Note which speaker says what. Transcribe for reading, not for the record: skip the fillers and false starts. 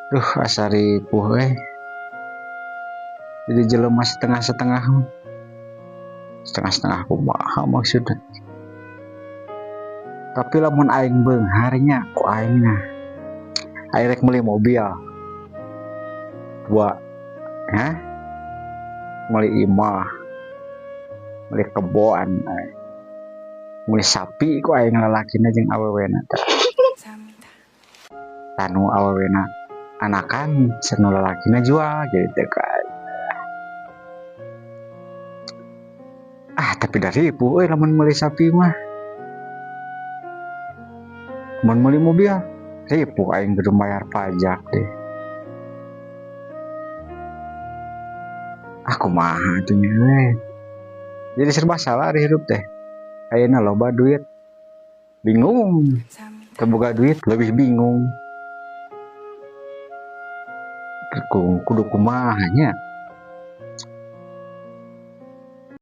Speaker 1: Duh asari puh jadi jelema setengah-setengah setengah-setengah kumaha maksudnya. Tapi lamun aing beungharnya ku aingna aing rek meuli mobil dua ya meuli imah meuli kebon meuli sapi ku aing lalakina jeung awewena tanu awewena anakan sanu lalakina jual gitu kan. Tapi dari ibu lamun meuli sapi mah mun meuli mobil ribu aing kudu bayar pajak deh. Aku mah atuh jadi serba salah di hidup teh. Ayeuna loba duit bingung, teboga duit lebih bingung. Kudu kumaha nya.